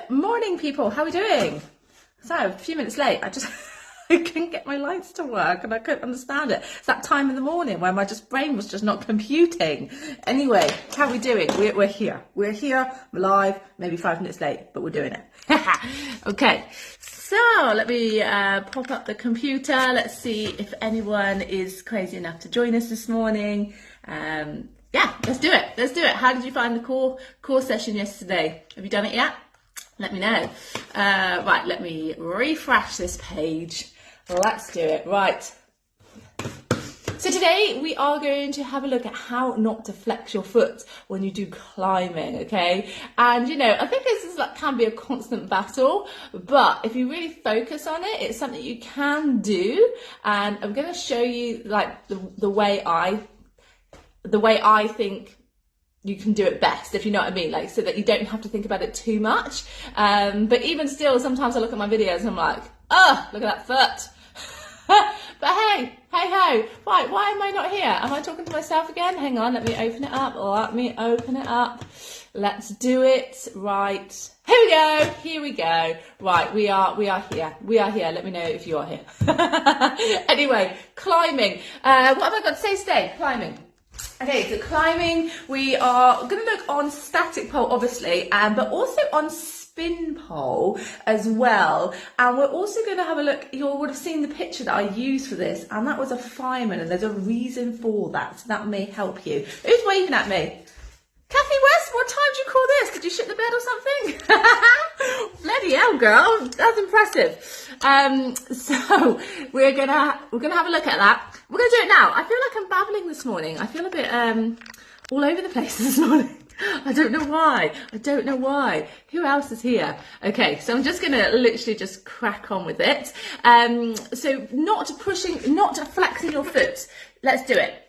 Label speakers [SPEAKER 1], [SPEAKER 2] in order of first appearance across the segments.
[SPEAKER 1] Good morning, people. How are we doing? So, a few minutes late. I couldn't get my lights to work and I couldn't understand it. It's that time in the morning where my brain was just not computing. Anyway, how are we doing? We're here. We're here, we're live, maybe 5 minutes late, but we're doing it. Okay, so let me pop up the computer. Let's see if anyone is crazy enough to join us this morning. Yeah, let's do it. Let's do it. How did you find the core session yesterday? Have you done it yet? Let me know. Right, let me refresh this page. Let's do it. Right. So today we are going to have a look at how not to flex your foot when you do climbing, okay? And you know, I think this is can be a constant battle, but if you really focus on it, it's something you can do. And I'm going to show you like the way I think you can do it best, if you know what I mean, like so that you don't have to think about it too much. But even still, sometimes I look at my videos and I'm like, oh, look at that foot. But hey, right, why am I not here? Am I talking to myself again? Hang on, let me open it up. Let's do it. Right, here we go. Right, we are here. Let me know if you are here. Anyway, climbing. What have I got to say today? Climbing. Okay, so climbing, we are going to look on static pole, obviously, but also on spin pole as well. And we're also going to have a look, you all would have seen the picture that I used for this, and that was a fireman, and there's a reason for that, so that may help you. Who's waving at me? Kathy West, what time did you call this? Did you shit the bed or something? Bloody hell, girl, that's impressive. So we're gonna have a look at that. We're gonna do it now. I feel like I'm babbling this morning. I feel a bit all over the place this morning. I don't know why. Who else is here? Okay, so I'm just gonna literally just crack on with it. So not flexing your foot. Let's do it.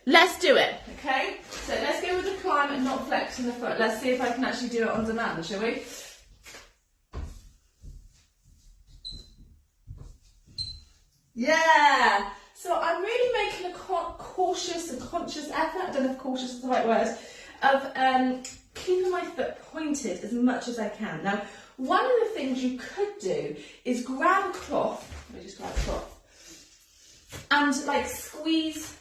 [SPEAKER 1] Okay, so let's go with the climb and not flexing the foot. Let's see if I can actually do it on demand, shall we? Yeah. So I'm really making a conscious effort, I don't know if cautious is the right word, of keeping my foot pointed as much as I can. Now, one of the things you could do is grab a cloth, let me just grab a cloth, and like squeeze,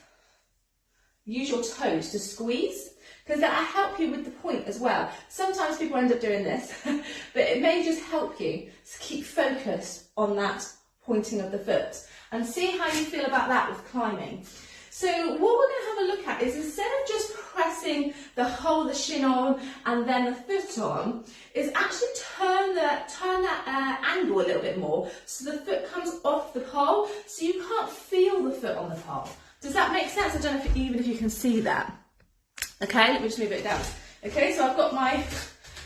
[SPEAKER 1] use your toes to squeeze, because that'll help you with the point as well. Sometimes people end up doing this, but it may just help you to keep focus on that pointing of the foot. And see how you feel about that with climbing. So what we're going to have a look at is, instead of just pressing the whole of the shin on and then the foot on, is actually turn that angle a little bit more so the foot comes off the pole, so you can't feel the foot on the pole. Does that make sense? I don't know even if you can see that. Okay, let me just move it down. Okay, so I've got my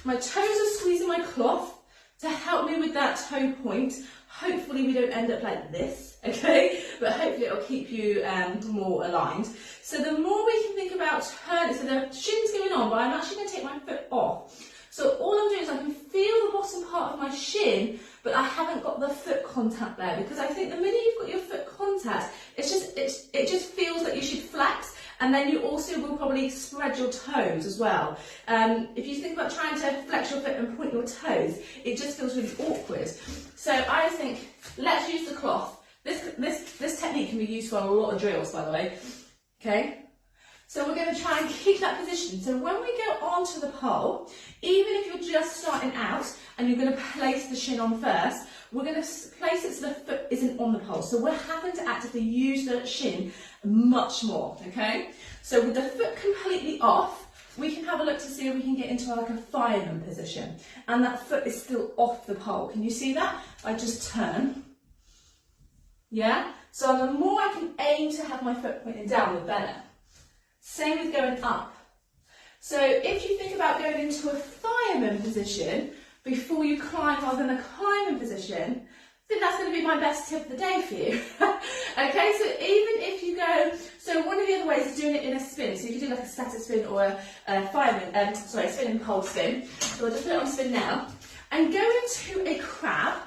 [SPEAKER 1] toes are squeezing my cloth to help me with that toe point. Hopefully we don't end up like this, okay? But hopefully it'll keep you more aligned. So the more we can think about turning, so the shin's going on, but I'm actually going to take my foot off. So all I'm doing is I can feel the bottom part of my shin, but I haven't got the foot contact there, because I think the minute you've got your foot contact, it just feels like you should flex. And then you also will probably spread your toes as well. If you think about trying to flex your foot and point your toes, it just feels really awkward. So I think, let's use the cloth. This technique can be used for a lot of drills, by the way. Okay? So we're going to try and keep that position. So when we go onto the pole, even if you're just starting out and you're going to place the shin on first, we're going to place it so the foot isn't on the pole. So we're having to actively use the shin much more, okay? So with the foot completely off, we can have a look to see if we can get into like a fireman position. And that foot is still off the pole. Can you see that? I just turn. Yeah? So the more I can aim to have my foot pointing down, the better. Same with going up. So if you think about going into a fireman position before you climb rather than a climbing position, I think that's going to be my best tip of the day for you. Okay, so even if you go, so one of the other ways is doing it in a spin. So you can do like a static spin or a spinning pole spin. So I'll just put it on spin now. And go into a crab,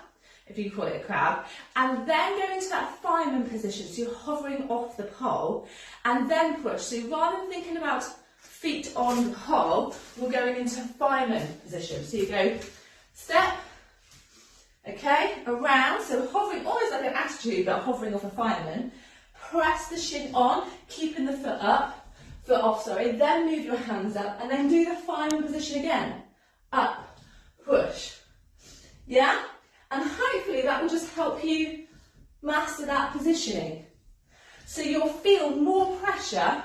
[SPEAKER 1] if you call it a crab, and then go into that fireman position. So you're hovering off the pole and then push. So rather than thinking about feet on the pole, we're going into fireman position. So you go step, Okay, around, so hovering, almost like an attitude, but hovering off a fireman. Press the shin on, keeping the foot off, then move your hands up, and then do the fireman position again. Up, push. Yeah? And hopefully that will just help you master that positioning. So you'll feel more pressure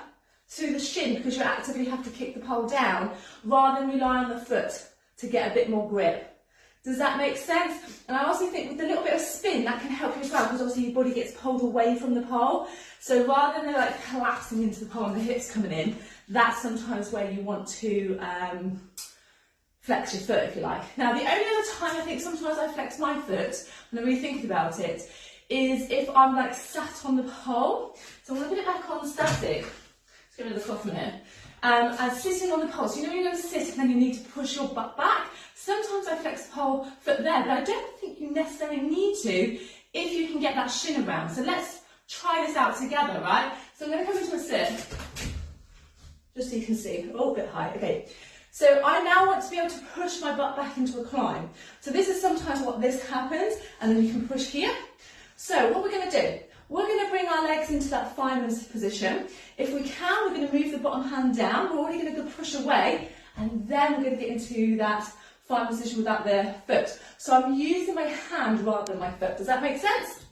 [SPEAKER 1] through the shin because you actively have to kick the pole down rather than rely on the foot to get a bit more grip. Does that make sense? And I also think with a little bit of spin that can help you as well, because obviously your body gets pulled away from the pole. So rather than like collapsing into the pole and the hips coming in, that's sometimes where you want to flex your foot, if you like. Now, the only other time I think sometimes I flex my foot, when I'm really thinking about it, is if I'm like sat on the pole. So I'm going to put it back on static. Let's get rid of the cloth a minute. As sitting on the pole. So you know you're going to sit and then you need to push your butt back. Sometimes I flex the pole foot there, but I don't think you necessarily need to if you can get that shin around. So let's try this out together, right? So I'm going to come into a sit, just so you can see. Oh, a bit high. Okay. So I now want to be able to push my butt back into a climb. So this is sometimes what this happens, and then you can push here. So what we're going to do, we're going to bring our legs into that fireman's position. If we can, we're going to move the bottom hand down. We're already going to go push away, and then we're going to get into that fireman's position without the foot. So I'm using my hand rather than my foot. Does that make sense?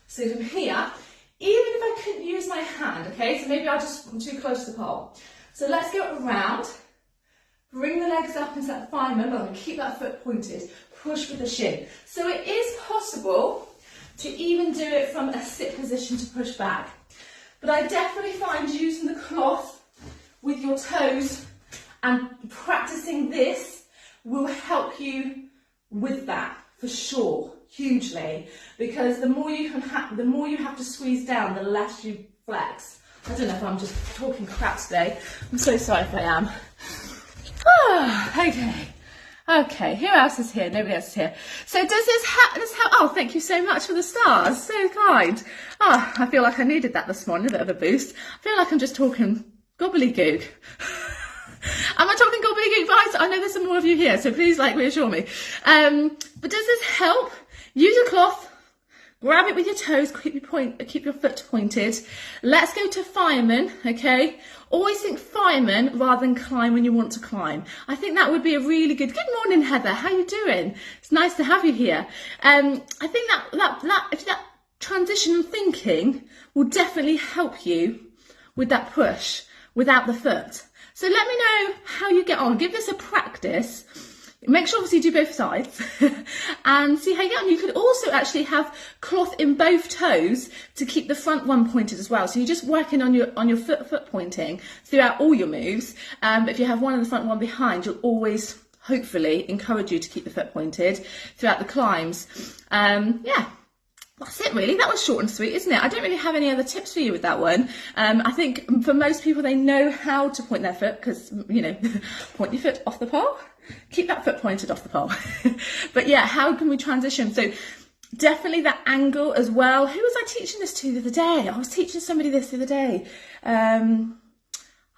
[SPEAKER 1] So from here, even if I couldn't use my hand, okay, so maybe I'm too close to the pole. So let's go around, bring the legs up into that fireman, but I'm going to keep that foot pointed, push with the shin. So it is possible to even do it from a sit position to push back. But I definitely find using the cloth with your toes and practicing this will help you with that for sure, hugely. Because the more you have to squeeze down, the less you flex. I don't know if I'm just talking crap today. I'm so sorry if I am. Okay, who else is here? Nobody else is here. So does this help? Oh, thank you so much for the stars. So kind. Oh, I feel like I needed that this morning, a bit of a boost. I feel like I'm just talking gobbledygook. Am I talking gobbledygook, guys? I know there's some more of you here, so please reassure me. But does this help? Use a cloth. Grab it with your toes, keep your foot pointed. Let's go to fireman, okay? Always think fireman rather than climb when you want to climb. I think that would be a really good morning, Heather. How you doing? It's nice to have you here. I think that transition thinking will definitely help you with that push without the foot. So let me know how you get on. Give this a practice. Make sure obviously you do both sides and see how you get on. You could also actually have cloth in both toes to keep the front one pointed as well. So you're just working on your foot pointing throughout all your moves. But if you have one in the front, one behind, you'll always hopefully encourage you to keep the foot pointed throughout the climbs. Yeah. That's it really. That was short and sweet, isn't it? I don't really have any other tips for you with that one. I think for most people, they know how to point their foot because, you know, point your foot off the pole. Keep that foot pointed off the pole. But yeah, how can we transition? So definitely that angle as well. Who was I teaching this to the other day? I was teaching somebody this the other day.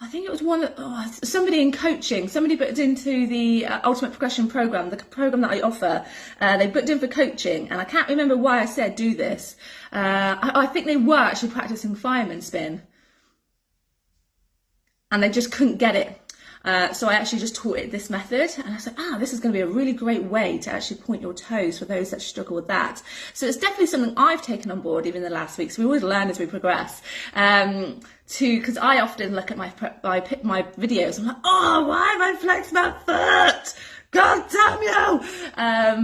[SPEAKER 1] I think it was somebody in coaching. Somebody booked into the Ultimate Progression Program, the program that I offer. They booked in for coaching, and I can't remember why I said do this. I think they were actually practicing fireman spin, and they just couldn't get it. So I actually just taught it this method, and I was like, this is going to be a really great way to actually point your toes for those that struggle with that. So it's definitely something I've taken on board even in the last week. So we always learn as we progress. Because I often look at my videos, I'm like, why have I flexed my foot? God damn you!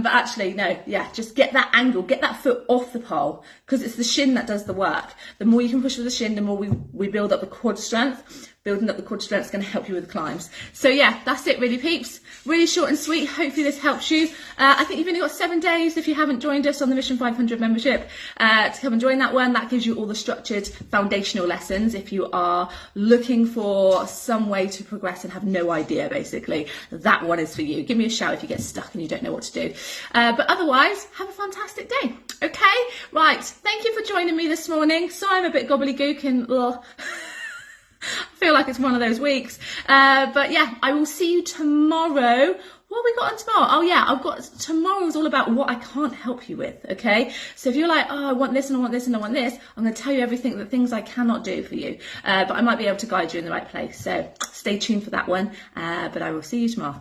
[SPEAKER 1] But actually, no, yeah, just get that angle, get that foot off the pole, because it's the shin that does the work. The more you can push with the shin, the more we build up the quad strength. Building up the quad strength is going to help you with the climbs. So yeah, that's it really, peeps. Really short and sweet. Hopefully this helps you. I think you've only got 7 days if you haven't joined us on the Mission 500 membership to come and join that one. That gives you all the structured foundational lessons if you are looking for some way to progress and have no idea, basically. That one is for you. Give me a shout if you get stuck and you don't know what to do. But otherwise, have a fantastic day. Okay? Right. Thank you for joining me this morning. Sorry I'm a bit gobbledygook and... I feel like it's one of those weeks. But yeah, I will see you tomorrow. What have we got on tomorrow? Oh yeah, I've got tomorrow's all about what I can't help you with, okay? So if you're like, oh, I want this and I want this and I want this, I'm going to tell you everything, the things I cannot do for you. But I might be able to guide you in the right place. So stay tuned for that one. But I will see you tomorrow.